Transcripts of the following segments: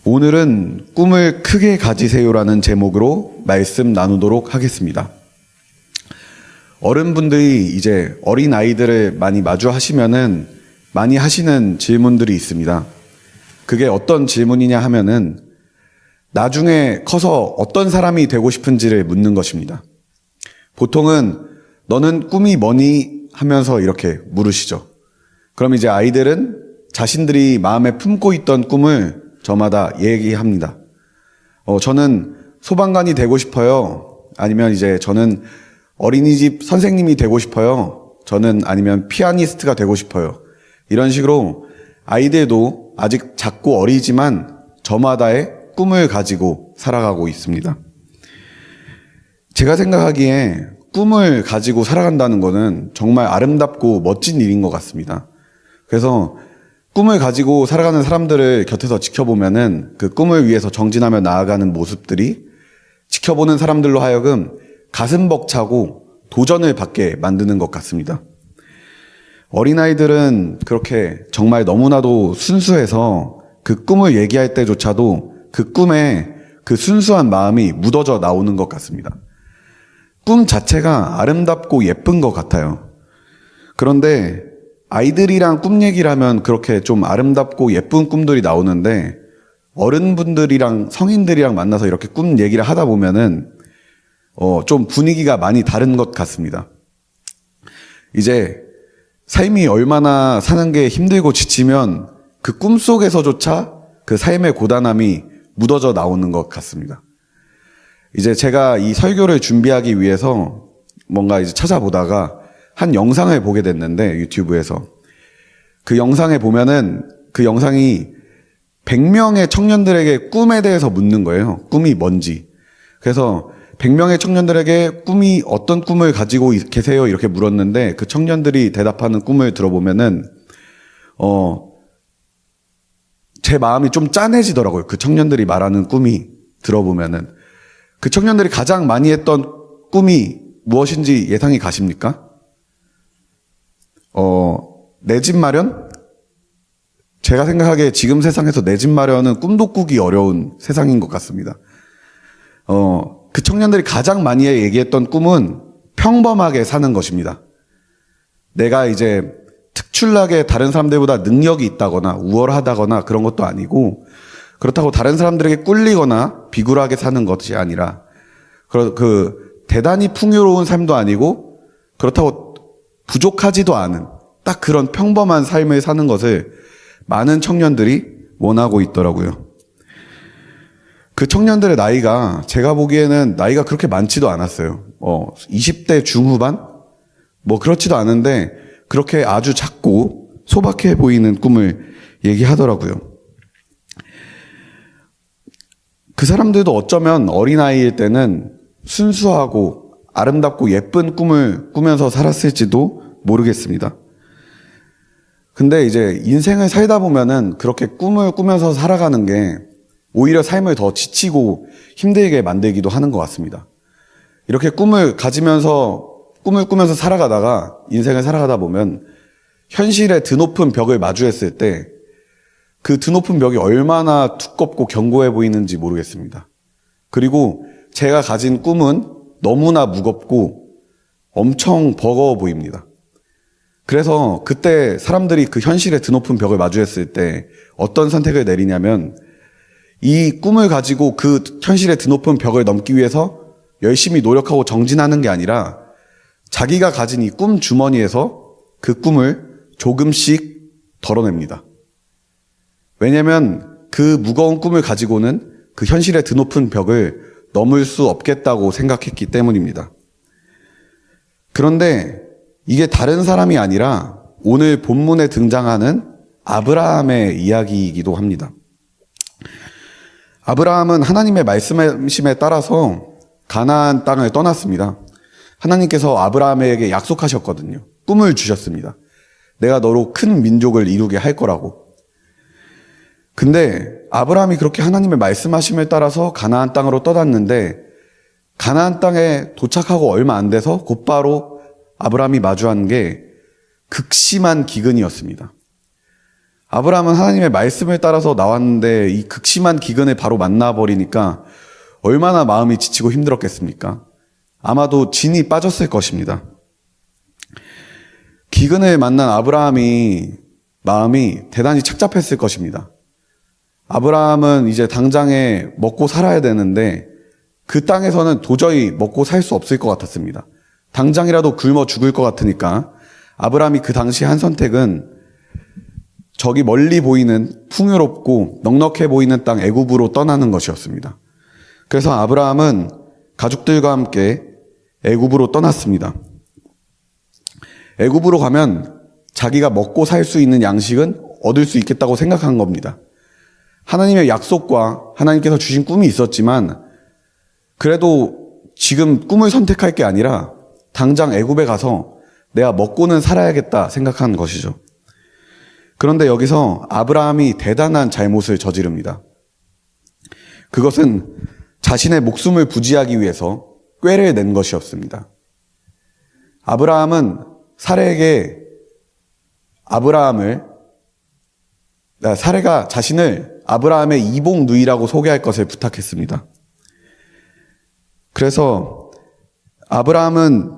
오늘은 꿈을 크게 가지세요라는 제목으로 말씀 나누도록 하겠습니다. 어른분들이 이제 어린 아이들을 많이 마주하시면은 많이 하시는 질문들이 있습니다. 그게 어떤 질문이냐 하면은 나중에 커서 어떤 사람이 되고 싶은지를 묻는 것입니다. 보통은 너는 꿈이 뭐니? 하면서 이렇게 물으시죠. 그럼 이제 아이들은 자신들이 마음에 품고 있던 꿈을 저마다 얘기합니다. 저는 소방관이 되고 싶어요. 아니면 이제 저는 어린이집 선생님이 되고 싶어요. 저는 아니면 피아니스트가 되고 싶어요. 이런 식으로 아이들도 아직 작고 어리지만 저마다의 꿈을 가지고 살아가고 있습니다. 제가 생각하기에 꿈을 가지고 살아간다는 것은 정말 아름답고 멋진 일인 것 같습니다. 그래서 꿈을 가지고 살아가는 사람들을 곁에서 지켜보면은 그 꿈을 위해서 정진하며 나아가는 모습들이 지켜보는 사람들로 하여금 가슴 벅차고 도전을 받게 만드는 것 같습니다. 어린아이들은 그렇게 정말 너무나도 순수해서 그 꿈을 얘기할 때조차도 그 꿈에 그 순수한 마음이 묻어져 나오는 것 같습니다. 꿈 자체가 아름답고 예쁜 것 같아요. 그런데 아이들이랑 꿈 얘기를 하면 그렇게 좀 아름답고 예쁜 꿈들이 나오는데 어른분들이랑 성인들이랑 만나서 이렇게 꿈 얘기를 하다 보면은 좀 분위기가 많이 다른 것 같습니다. 이제 삶이 얼마나 사는 게 힘들고 지치면 그 꿈 속에서조차 그 삶의 고단함이 묻어져 나오는 것 같습니다. 이제 제가 이 설교를 준비하기 위해서 뭔가 이제 찾아보다가 한 영상을 보게 됐는데 유튜브에서 그 영상에 보면은 그 영상이 100명의 청년들에게 꿈에 대해서 묻는 거예요. 꿈이 뭔지. 그래서 100명의 청년들에게 꿈이 어떤 꿈을 가지고 계세요? 이렇게 물었는데 그 청년들이 대답하는 꿈을 들어보면은 제 마음이 좀 짠해지더라고요. 그 청년들이 말하는 꿈이 들어보면은 그 청년들이 가장 많이 했던 꿈이 무엇인지 예상이 가십니까? 내 집 마련? 제가 생각하기에 지금 세상에서 내 집 마련은 꿈도 꾸기 어려운 세상인 것 같습니다. 그 청년들이 가장 많이 얘기했던 꿈은 평범하게 사는 것입니다. 내가 이제 특출나게 다른 사람들보다 능력이 있다거나 우월하다거나 그런 것도 아니고 그렇다고 다른 사람들에게 꿀리거나 비굴하게 사는 것이 아니라 대단히 풍요로운 삶도 아니고 그렇다고 부족하지도 않은 딱 그런 평범한 삶을 사는 것을 많은 청년들이 원하고 있더라고요. 그 청년들의 나이가 제가 보기에는 나이가 그렇게 많지도 않았어요. 20대 중후반? 뭐 그렇지도 않은데 그렇게 아주 작고 소박해 보이는 꿈을 얘기하더라고요. 그 사람들도 어쩌면 어린아이일 때는 순수하고 아름답고 예쁜 꿈을 꾸면서 살았을지도 모르겠습니다. 근데 이제 인생을 살다 보면은 그렇게 꿈을 꾸면서 살아가는 게 오히려 삶을 더 지치고 힘들게 만들기도 하는 것 같습니다. 이렇게 꿈을 꾸면서 살아가다가 인생을 살아가다 보면 현실의 드높은 벽을 마주했을 때 그 드높은 벽이 얼마나 두껍고 견고해 보이는지 모르겠습니다. 그리고 제가 가진 꿈은 너무나 무겁고 엄청 버거워 보입니다. 그래서 그때 사람들이 그 현실의 드높은 벽을 마주했을 때 어떤 선택을 내리냐면 이 꿈을 가지고 그 현실의 드높은 벽을 넘기 위해서 열심히 노력하고 정진하는 게 아니라 자기가 가진 이 꿈 주머니에서 그 꿈을 조금씩 덜어냅니다. 왜냐하면 그 무거운 꿈을 가지고는 그 현실의 드높은 벽을 넘을 수 없겠다고 생각했기 때문입니다. 그런데 이게 다른 사람이 아니라 오늘 본문에 등장하는 아브라함의 이야기이기도 합니다. 아브라함은 하나님의 말씀하심에 따라서 가나안 땅을 떠났습니다. 하나님께서 아브라함에게 약속하셨거든요. 꿈을 주셨습니다. 내가 너로 큰 민족을 이루게 할 거라고. 근데 아브라함이 그렇게 하나님의 말씀하심에 따라서 가나안 땅으로 떠났는데 가나안 땅에 도착하고 얼마 안 돼서 곧바로 아브라함이 마주한 게 극심한 기근이었습니다. 아브라함은 하나님의 말씀을 따라서 나왔는데 이 극심한 기근에 바로 만나버리니까 얼마나 마음이 지치고 힘들었겠습니까? 아마도 진이 빠졌을 것입니다. 기근을 만난 아브라함이 마음이 대단히 착잡했을 것입니다. 아브라함은 이제 당장에 먹고 살아야 되는데 그 땅에서는 도저히 먹고 살 수 없을 것 같았습니다. 당장이라도 굶어 죽을 것 같으니까 아브라함이 그 당시 한 선택은 저기 멀리 보이는 풍요롭고 넉넉해 보이는 땅 애굽으로 떠나는 것이었습니다. 그래서 아브라함은 가족들과 함께 애굽으로 떠났습니다. 애굽으로 가면 자기가 먹고 살 수 있는 양식은 얻을 수 있겠다고 생각한 겁니다. 하나님의 약속과 하나님께서 주신 꿈이 있었지만 그래도 지금 꿈을 선택할 게 아니라 당장 애굽에 가서 내가 먹고는 살아야겠다 생각한 것이죠. 그런데 여기서 아브라함이 대단한 잘못을 저지릅니다. 그것은 자신의 목숨을 부지하기 위해서 꾀를 낸 것이었습니다. 아브라함은 사레가 자신을 아브라함의 이복 누이라고 소개할 것을 부탁했습니다. 그래서 아브라함의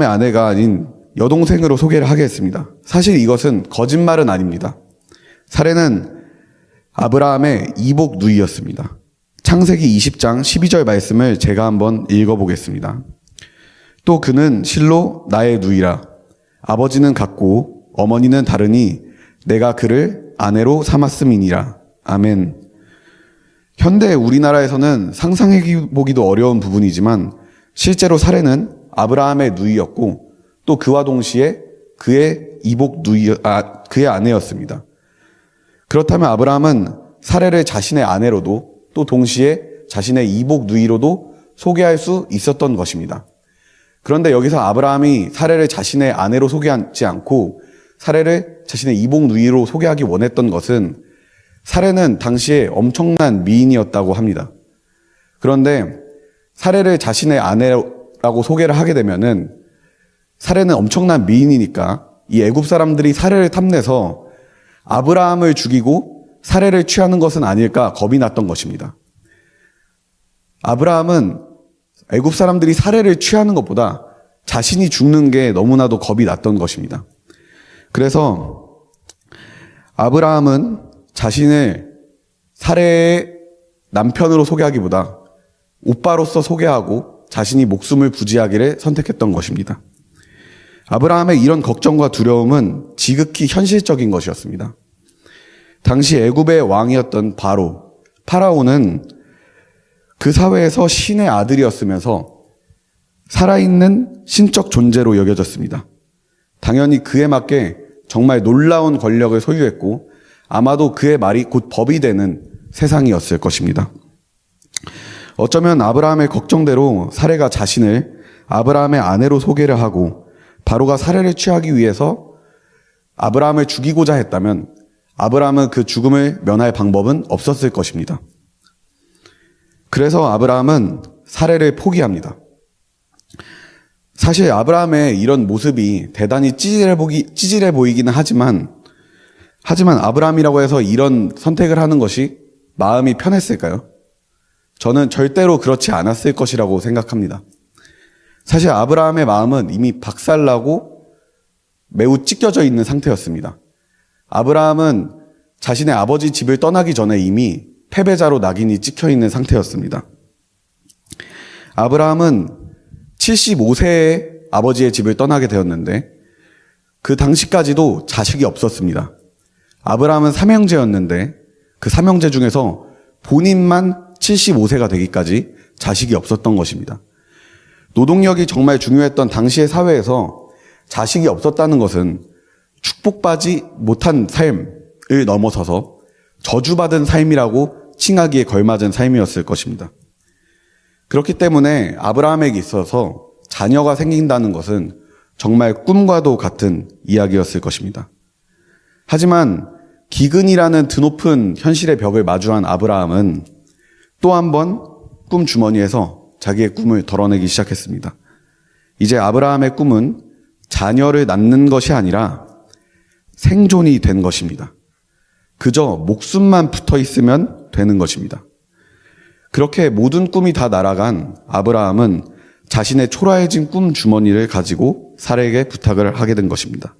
아내가 아닌 여동생으로 소개를 하게 했습니다. 사실 이것은 거짓말은 아닙니다. 사레는 아브라함의 이복 누이였습니다. 창세기 20장 12절 말씀을 제가 한번 읽어보겠습니다. 또 그는 실로 나의 누이라. 아버지는 같고 어머니는 다르니 내가 그를 아내로 삼았음이니라. 아멘. 현대 우리나라에서는 상상해보기도 어려운 부분이지만 실제로 사레는 아브라함의 누이였고 또 그와 동시에 그의 그의 아내였습니다. 그렇다면 아브라함은 사레를 자신의 아내로도 또 동시에 자신의 이복 누이로도 소개할 수 있었던 것입니다. 그런데 여기서 아브라함이 사레를 자신의 아내로 소개하지 않고 사레를 자신의 이복 누이로 소개하기 원했던 것은 사레는 당시에 엄청난 미인이었다고 합니다. 그런데 사레를 자신의 아내라고 소개를 하게 되면은 사레는 엄청난 미인이니까 이 애굽 사람들이 사레를 탐내서 아브라함을 죽이고 사레를 취하는 것은 아닐까 겁이 났던 것입니다. 아브라함은 애굽 사람들이 사레를 취하는 것보다 자신이 죽는 게 너무나도 겁이 났던 것입니다. 그래서 아브라함은 자신을 사레의 남편으로 소개하기보다 오빠로서 소개하고 자신이 목숨을 부지하기를 선택했던 것입니다. 아브라함의 이런 걱정과 두려움은 지극히 현실적인 것이었습니다. 당시 애굽의 왕이었던 파라오는 그 사회에서 신의 아들이었으면서 살아있는 신적 존재로 여겨졌습니다. 당연히 그에 맞게 정말 놀라운 권력을 소유했고 아마도 그의 말이 곧 법이 되는 세상이었을 것입니다. 어쩌면 아브라함의 걱정대로 사레가 자신을 아브라함의 아내로 소개를 하고 바로가 사레를 취하기 위해서 아브라함을 죽이고자 했다면 아브라함은 그 죽음을 면할 방법은 없었을 것입니다. 그래서 아브라함은 사레를 포기합니다. 사실 아브라함의 이런 모습이 대단히 찌질해 보이기는 하지만 아브라함이라고 해서 이런 선택을 하는 것이 마음이 편했을까요? 저는 절대로 그렇지 않았을 것이라고 생각합니다. 사실 아브라함의 마음은 이미 박살나고 매우 찢겨져 있는 상태였습니다. 아브라함은 자신의 아버지 집을 떠나기 전에 이미 패배자로 낙인이 찍혀 있는 상태였습니다. 아브라함은 75세에 아버지의 집을 떠나게 되었는데 그 당시까지도 자식이 없었습니다. 아브라함은 삼형제였는데 그 삼형제 중에서 본인만 75세가 되기까지 자식이 없었던 것입니다. 노동력이 정말 중요했던 당시의 사회에서 자식이 없었다는 것은 축복받지 못한 삶을 넘어서서 저주받은 삶이라고 칭하기에 걸맞은 삶이었을 것입니다. 그렇기 때문에 아브라함에게 있어서 자녀가 생긴다는 것은 정말 꿈과도 같은 이야기였을 것입니다. 하지만 기근이라는 드높은 현실의 벽을 마주한 아브라함은 또 한 번 꿈 주머니에서 자기의 꿈을 덜어내기 시작했습니다. 이제 아브라함의 꿈은 자녀를 낳는 것이 아니라 생존이 된 것입니다. 그저 목숨만 붙어 있으면 되는 것입니다. 그렇게 모든 꿈이 다 날아간 아브라함은 자신의 초라해진 꿈 주머니를 가지고 사라에게 부탁을 하게 된 것입니다.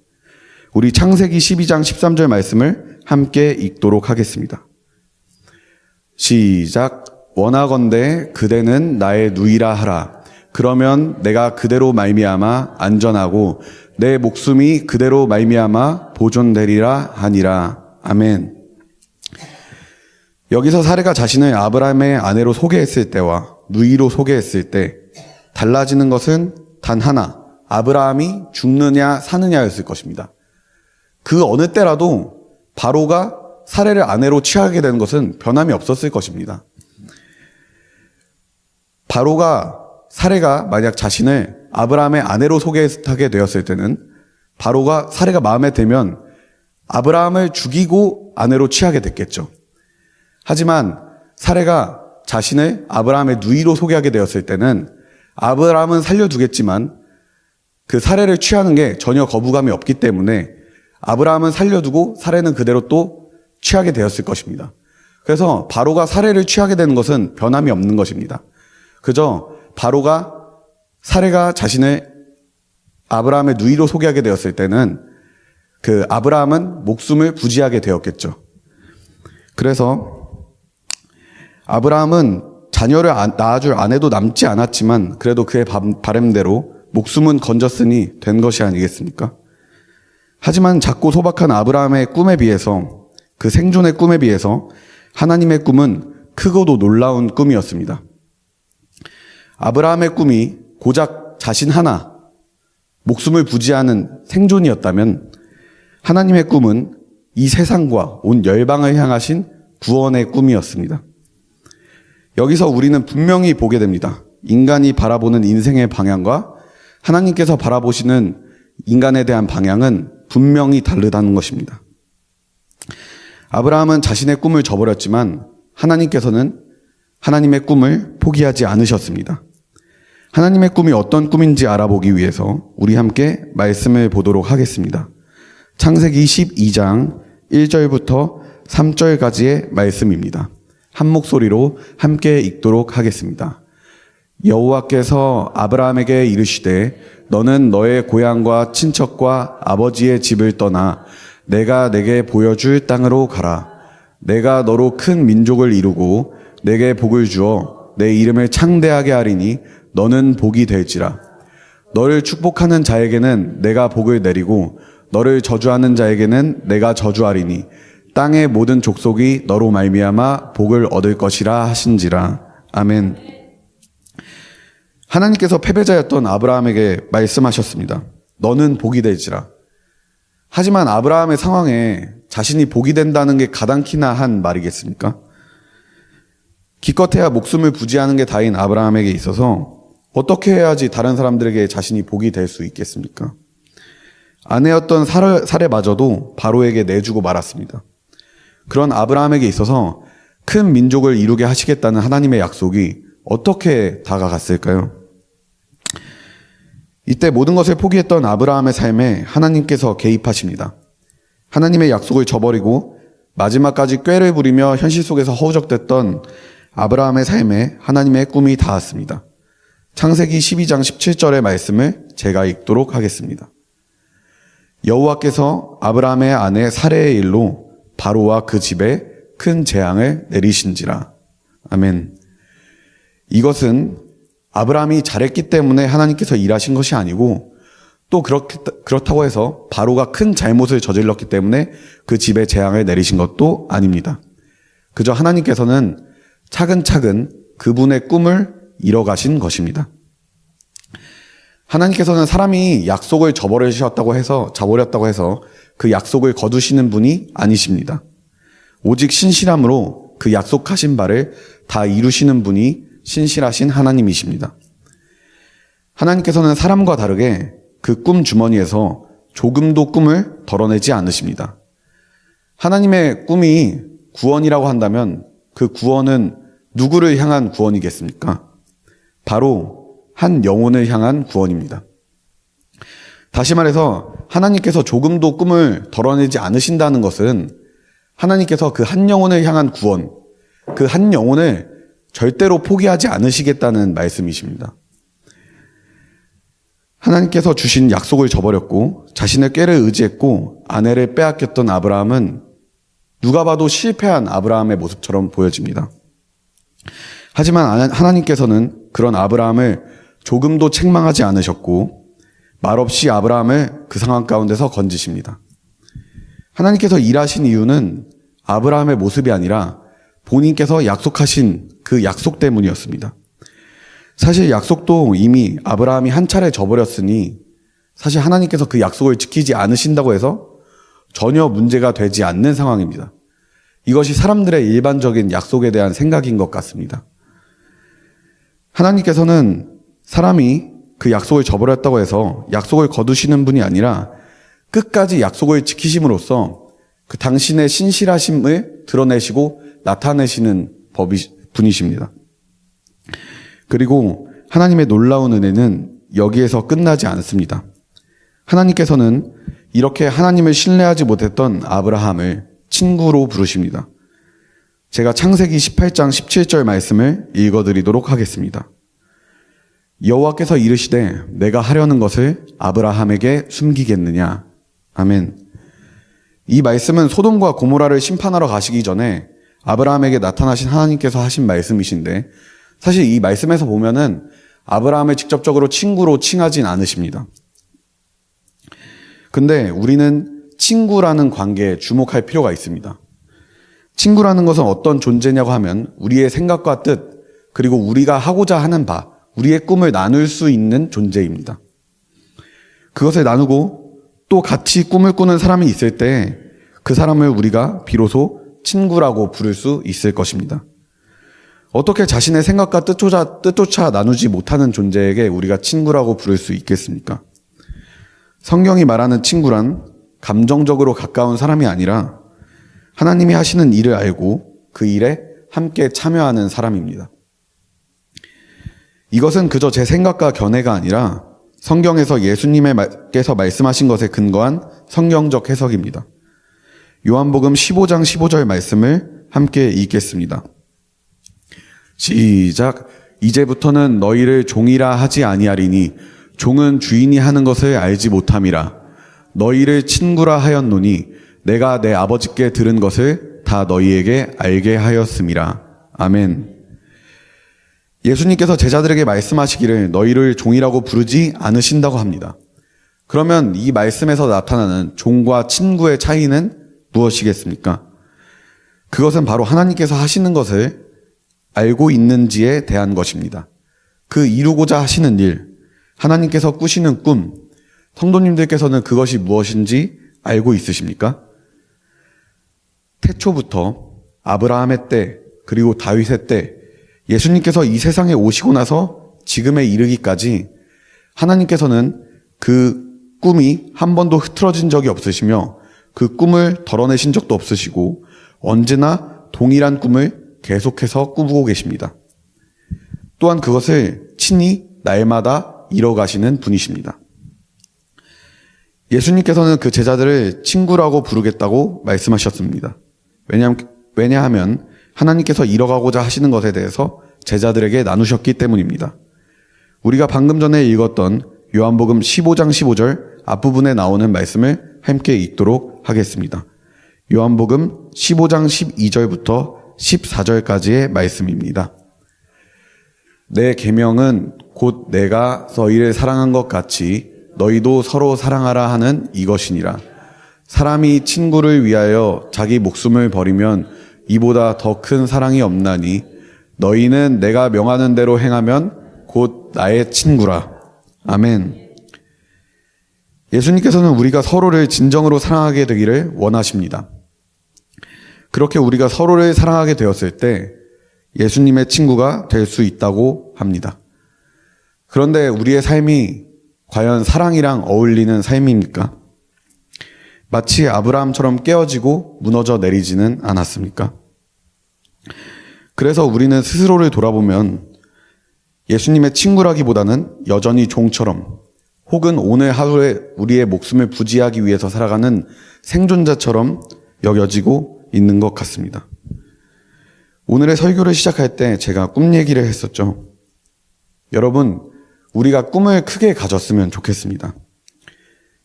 우리 창세기 12장 13절 말씀을 함께 읽도록 하겠습니다. 시작. 원하건대 그대는 나의 누이라 하라. 그러면 내가 그대로 말미암아 안전하고 내 목숨이 그대로 말미암아 보존되리라 하니라. 아멘. 여기서 사라가 자신을 아브라함의 아내로 소개했을 때와 누이로 소개했을 때 달라지는 것은 단 하나, 아브라함이 죽느냐 사느냐였을 것입니다. 그 어느 때라도 바로가 사라를 아내로 취하게 되는 것은 변함이 없었을 것입니다. 바로가 사라가 만약 자신을 아브라함의 아내로 소개하게 되었을 때는 바로가 사라가 마음에 들면 아브라함을 죽이고 아내로 취하게 됐겠죠. 하지만 사라가 자신을 아브라함의 누이로 소개하게 되었을 때는 아브라함은 살려두겠지만 그 사라를 취하는 게 전혀 거부감이 없기 때문에 아브라함은 살려두고 사라는 그대로 또 취하게 되었을 것입니다. 그래서 바로가 사라를 취하게 되는 것은 변함이 없는 것입니다. 그저 바로가 사라가 자신을 아브라함의 누이로 소개하게 되었을 때는 그 아브라함은 목숨을 부지하게 되었겠죠. 그래서 아브라함은 자녀를 낳아줄 아내도 남지 않았지만 그래도 그의 바람대로 목숨은 건졌으니 된 것이 아니겠습니까? 하지만 작고 소박한 아브라함의 꿈에 비해서, 그 생존의 꿈에 비해서 하나님의 꿈은 크고도 놀라운 꿈이었습니다. 아브라함의 꿈이 고작 자신 하나 목숨을 부지하는 생존이었다면 하나님의 꿈은 이 세상과 온 열방을 향하신 구원의 꿈이었습니다. 여기서 우리는 분명히 보게 됩니다. 인간이 바라보는 인생의 방향과 하나님께서 바라보시는 인간에 대한 방향은 분명히 다르다는 것입니다. 아브라함은 자신의 꿈을 저버렸지만 하나님께서는 하나님의 꿈을 포기하지 않으셨습니다. 하나님의 꿈이 어떤 꿈인지 알아보기 위해서 우리 함께 말씀을 보도록 하겠습니다. 창세기 12장 1절부터 3절까지의 말씀입니다. 한 목소리로 함께 읽도록 하겠습니다. 여호와께서 아브라함에게 이르시되 너는 너의 고향과 친척과 아버지의 집을 떠나 내가 내게 보여줄 땅으로 가라. 내가 너로 큰 민족을 이루고 내게 복을 주어 내 이름을 창대하게 하리니 너는 복이 될지라. 너를 축복하는 자에게는 내가 복을 내리고 너를 저주하는 자에게는 내가 저주하리니 땅의 모든 족속이 너로 말미암아 복을 얻을 것이라 하신지라. 아멘. 하나님께서 패배자였던 아브라함에게 말씀하셨습니다. 너는 복이 될지라. 하지만 아브라함의 상황에 자신이 복이 된다는 게 가당키나 한 말이겠습니까? 기껏해야 목숨을 부지하는 게 다인 아브라함에게 있어서 어떻게 해야지 다른 사람들에게 자신이 복이 될 수 있겠습니까? 아내였던 사레마저도 바로에게 내주고 말았습니다. 그런 아브라함에게 있어서 큰 민족을 이루게 하시겠다는 하나님의 약속이 어떻게 다가갔을까요? 이때 모든 것을 포기했던 아브라함의 삶에 하나님께서 개입하십니다. 하나님의 약속을 저버리고 마지막까지 꾀를 부리며 현실 속에서 허우적댔던 아브라함의 삶에 하나님의 꿈이 닿았습니다. 창세기 12장 17절의 말씀을 제가 읽도록 하겠습니다. 여호와께서 아브라함의 아내 사레의 일로 바로와 그 집에 큰 재앙을 내리신지라. 아멘. 이것은 아브라함이 잘했기 때문에 하나님께서 일하신 것이 아니고 또 그렇다고 해서 바로가 큰 잘못을 저질렀기 때문에 그 집에 재앙을 내리신 것도 아닙니다. 그저 하나님께서는 차근차근 그분의 꿈을 이뤄가신 것입니다. 하나님께서는 사람이 약속을 저버렸다고 해서 그 약속을 거두시는 분이 아니십니다. 오직 신실함으로 그 약속하신 바를 다 이루시는 분이 신실하신 하나님이십니다. 하나님께서는 사람과 다르게 그 꿈 주머니에서 조금도 꿈을 덜어내지 않으십니다. 하나님의 꿈이 구원이라고 한다면 그 구원은 누구를 향한 구원이겠습니까? 바로 한 영혼을 향한 구원입니다. 다시 말해서 하나님께서 조금도 꿈을 덜어내지 않으신다는 것은 하나님께서 그 한 영혼을 향한 구원, 그 한 영혼을 절대로 포기하지 않으시겠다는 말씀이십니다. 하나님께서 주신 약속을 저버렸고 자신의 꾀를 의지했고 아내를 빼앗겼던 아브라함은 누가 봐도 실패한 아브라함의 모습처럼 보여집니다. 하지만 하나님께서는 그런 아브라함을 조금도 책망하지 않으셨고 말없이 아브라함을 그 상황 가운데서 건지십니다. 하나님께서 일하신 이유는 아브라함의 모습이 아니라 본인께서 약속하신 그 약속 때문이었습니다. 사실 약속도 이미 아브라함이 한 차례 저버렸으니 사실 하나님께서 그 약속을 지키지 않으신다고 해서 전혀 문제가 되지 않는 상황입니다. 이것이 사람들의 일반적인 약속에 대한 생각인 것 같습니다. 하나님께서는 사람이 그 약속을 저버렸다고 해서 약속을 거두시는 분이 아니라 끝까지 약속을 지키심으로써 그 당신의 신실하심을 드러내시고 나타내시는 분이십니다. 그리고 하나님의 놀라운 은혜는 여기에서 끝나지 않습니다. 하나님께서는 이렇게 하나님을 신뢰하지 못했던 아브라함을 친구로 부르십니다. 제가 창세기 18장 17절 말씀을 읽어드리도록 하겠습니다. 여호와께서 이르시되 내가 하려는 것을 아브라함에게 숨기겠느냐. 아멘. 이 말씀은 소돔과 고모라를 심판하러 가시기 전에 아브라함에게 나타나신 하나님께서 하신 말씀이신데 사실 이 말씀에서 보면은 아브라함을 직접적으로 친구로 칭하진 않으십니다. 근데 우리는 친구라는 관계에 주목할 필요가 있습니다. 친구라는 것은 어떤 존재냐고 하면 우리의 생각과 뜻, 그리고 우리가 하고자 하는 바, 우리의 꿈을 나눌 수 있는 존재입니다. 그것을 나누고 또 같이 꿈을 꾸는 사람이 있을 때 그 사람을 우리가 비로소 친구라고 부를 수 있을 것입니다. 어떻게 자신의 생각과 뜻조차 나누지 못하는 존재에게 우리가 친구라고 부를 수 있겠습니까? 성경이 말하는 친구란 감정적으로 가까운 사람이 아니라 하나님이 하시는 일을 알고 그 일에 함께 참여하는 사람입니다. 이것은 그저 제 생각과 견해가 아니라 성경에서 예수님께서 말씀하신 것에 근거한 성경적 해석입니다. 요한복음 15장 15절 말씀을 함께 읽겠습니다. 시작. 이제부터는 너희를 종이라 하지 아니하리니 종은 주인이 하는 것을 알지 못함이라. 너희를 친구라 하였노니 내가 내 아버지께 들은 것을 다 너희에게 알게 하였음이라. 아멘. 예수님께서 제자들에게 말씀하시기를 너희를 종이라고 부르지 않으신다고 합니다. 그러면 이 말씀에서 나타나는 종과 친구의 차이는 무엇이겠습니까? 그것은 바로 하나님께서 하시는 것을 알고 있는지에 대한 것입니다. 그 이루고자 하시는 일, 하나님께서 꾸시는 꿈, 성도님들께서는 그것이 무엇인지 알고 있으십니까? 태초부터 아브라함의 때, 그리고 다윗의 때, 예수님께서 이 세상에 오시고 나서 지금에 이르기까지 하나님께서는 그 꿈이 한 번도 흐트러진 적이 없으시며 그 꿈을 덜어내신 적도 없으시고 언제나 동일한 꿈을 계속해서 꾸고 계십니다. 또한 그것을 친히 날마다 이뤄가시는 분이십니다. 예수님께서는 그 제자들을 친구라고 부르겠다고 말씀하셨습니다. 왜냐하면 하나님께서 이뤄가고자 하시는 것에 대해서 제자들에게 나누셨기 때문입니다. 우리가 방금 전에 읽었던 요한복음 15장 15절 앞부분에 나오는 말씀을 함께 읽도록 하겠습니다. 요한복음 15장 12절부터 14절까지의 말씀입니다. 내 계명은 곧 내가 너희를 사랑한 것 같이 너희도 서로 사랑하라 하는 이것이니라. 사람이 친구를 위하여 자기 목숨을 버리면 이보다 더 큰 사랑이 없나니 너희는 내가 명하는 대로 행하면 곧 나의 친구라. 아멘. 예수님께서는 우리가 서로를 진정으로 사랑하게 되기를 원하십니다. 그렇게 우리가 서로를 사랑하게 되었을 때 예수님의 친구가 될 수 있다고 합니다. 그런데 우리의 삶이 과연 사랑이랑 어울리는 삶입니까? 마치 아브라함처럼 깨어지고 무너져 내리지는 않았습니까? 그래서 우리는 스스로를 돌아보면 예수님의 친구라기보다는 여전히 종처럼 혹은 오늘 하루에 우리의 목숨을 부지하기 위해서 살아가는 생존자처럼 여겨지고 있는 것 같습니다. 오늘의 설교를 시작할 때 제가 꿈 얘기를 했었죠. 여러분, 우리가 꿈을 크게 가졌으면 좋겠습니다.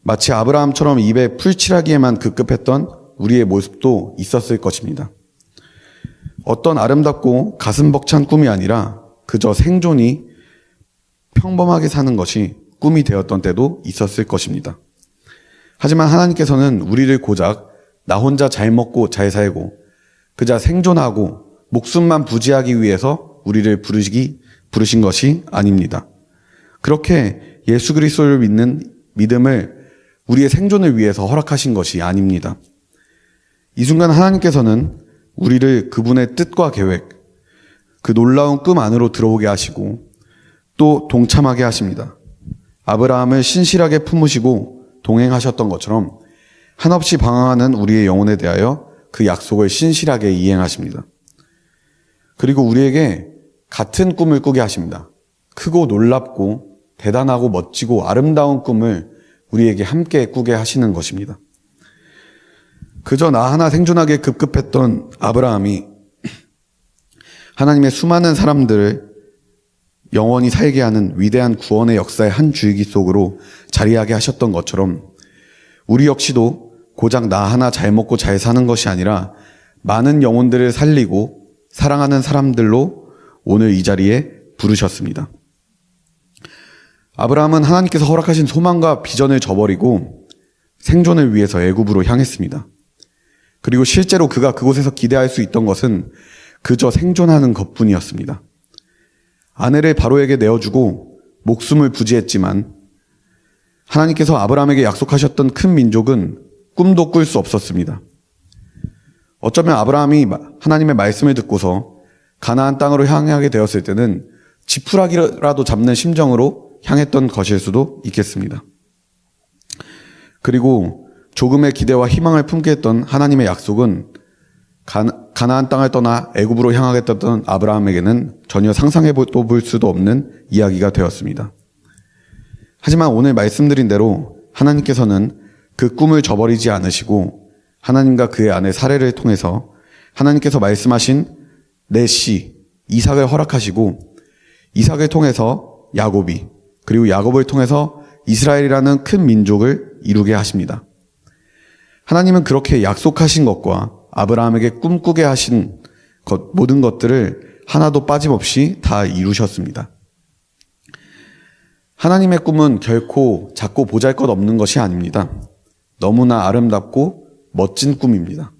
마치 아브라함처럼 입에 풀칠하기에만 급급했던 우리의 모습도 있었을 것입니다. 어떤 아름답고 가슴 벅찬 꿈이 아니라 그저 생존이 평범하게 사는 것이 꿈이 되었던 때도 있었을 것입니다. 하지만 하나님께서는 우리를 고작 나 혼자 잘 먹고 잘 살고 그저 생존하고 목숨만 부지하기 위해서 우리를 부르신 것이 아닙니다. 그렇게 예수 그리스도를 믿는 믿음을 우리의 생존을 위해서 허락하신 것이 아닙니다. 이 순간 하나님께서는 우리를 그분의 뜻과 계획, 그 놀라운 꿈 안으로 들어오게 하시고 또 동참하게 하십니다. 아브라함을 신실하게 품으시고 동행하셨던 것처럼 한없이 방황하는 우리의 영혼에 대하여 그 약속을 신실하게 이행하십니다. 그리고 우리에게 같은 꿈을 꾸게 하십니다. 크고 놀랍고 대단하고 멋지고 아름다운 꿈을 우리에게 함께 꾸게 하시는 것입니다. 그저 나 하나 생존하기에 급급했던 아브라함이 하나님의 수많은 사람들을 영원히 살게 하는 위대한 구원의 역사의 한 줄기 속으로 자리하게 하셨던 것처럼 우리 역시도 고작 나 하나 잘 먹고 잘 사는 것이 아니라 많은 영혼들을 살리고 사랑하는 사람들로 오늘 이 자리에 부르셨습니다. 아브라함은 하나님께서 허락하신 소망과 비전을 저버리고 생존을 위해서 애굽으로 향했습니다. 그리고 실제로 그가 그곳에서 기대할 수 있던 것은 그저 생존하는 것뿐이었습니다. 아내를 바로에게 내어주고 목숨을 부지했지만 하나님께서 아브라함에게 약속하셨던 큰 민족은 꿈도 꿀 수 없었습니다. 어쩌면 아브라함이 하나님의 말씀을 듣고서 가나안 땅으로 향하게 되었을 때는 지푸라기라도 잡는 심정으로 향했던 것일 수도 있겠습니다. 그리고 조금의 기대와 희망을 품게 했던 하나님의 약속은 가나안 땅을 떠나 애굽으로 향하겠다던 아브라함에게는 전혀 상상해도 볼 수도 없는 이야기가 되었습니다. 하지만 오늘 말씀드린 대로 하나님께서는 그 꿈을 저버리지 않으시고 하나님과 그의 아내 사례를 통해서 하나님께서 말씀하신 내 씨 이삭을 허락하시고 이삭을 통해서 야곱이 그리고 야곱을 통해서 이스라엘이라는 큰 민족을 이루게 하십니다. 하나님은 그렇게 약속하신 것과 아브라함에게 꿈꾸게 하신 모든 것들을 하나도 빠짐없이 다 이루셨습니다. 하나님의 꿈은 결코 작고 보잘것없는 것이 아닙니다. 너무나 아름답고 멋진 꿈입니다.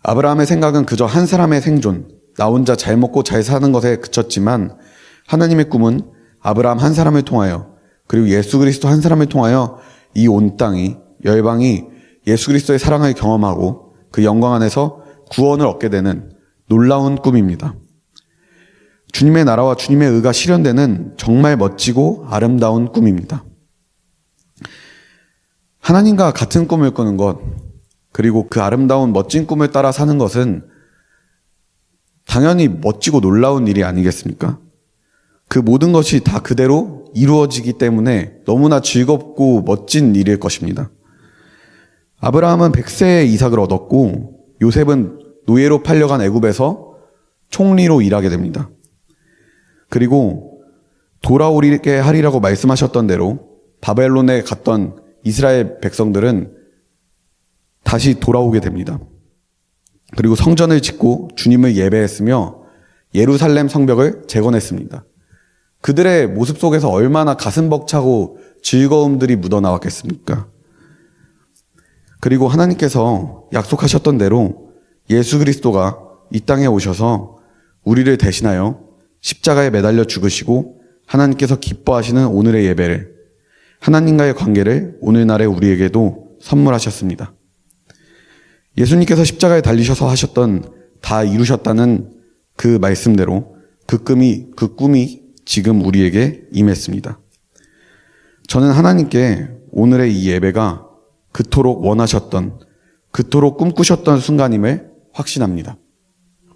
아브라함의 생각은 그저 한 사람의 생존, 나 혼자 잘 먹고 잘 사는 것에 그쳤지만 하나님의 꿈은 아브라함 한 사람을 통하여 그리고 예수 그리스도 한 사람을 통하여 이 온 땅이 열방이 예수 그리스도의 사랑을 경험하고 그 영광 안에서 구원을 얻게 되는 놀라운 꿈입니다. 주님의 나라와 주님의 의가 실현되는 정말 멋지고 아름다운 꿈입니다. 하나님과 같은 꿈을 꾸는 것, 그리고 그 아름다운 멋진 꿈을 따라 사는 것은 당연히 멋지고 놀라운 일이 아니겠습니까? 그 모든 것이 다 그대로 이루어지기 때문에 너무나 즐겁고 멋진 일일 것입니다. 아브라함은 100세의 이삭을 얻었고 요셉은 노예로 팔려간 애굽에서 총리로 일하게 됩니다. 그리고 돌아오게 하리라고 말씀하셨던 대로 바벨론에 갔던 이스라엘 백성들은 다시 돌아오게 됩니다. 그리고 성전을 짓고 주님을 예배했으며 예루살렘 성벽을 재건했습니다. 그들의 모습 속에서 얼마나 가슴 벅차고 즐거움들이 묻어나왔겠습니까? 그리고 하나님께서 약속하셨던 대로 예수 그리스도가 이 땅에 오셔서 우리를 대신하여 십자가에 매달려 죽으시고 하나님께서 기뻐하시는 오늘의 예배를, 하나님과의 관계를 오늘날의 우리에게도 선물하셨습니다. 예수님께서 십자가에 달리셔서 하셨던 다 이루셨다는 그 말씀대로 그 꿈이 지금 우리에게 임했습니다. 저는 하나님께 오늘의 이 예배가 그토록 원하셨던, 그토록 꿈꾸셨던 순간임을 확신합니다.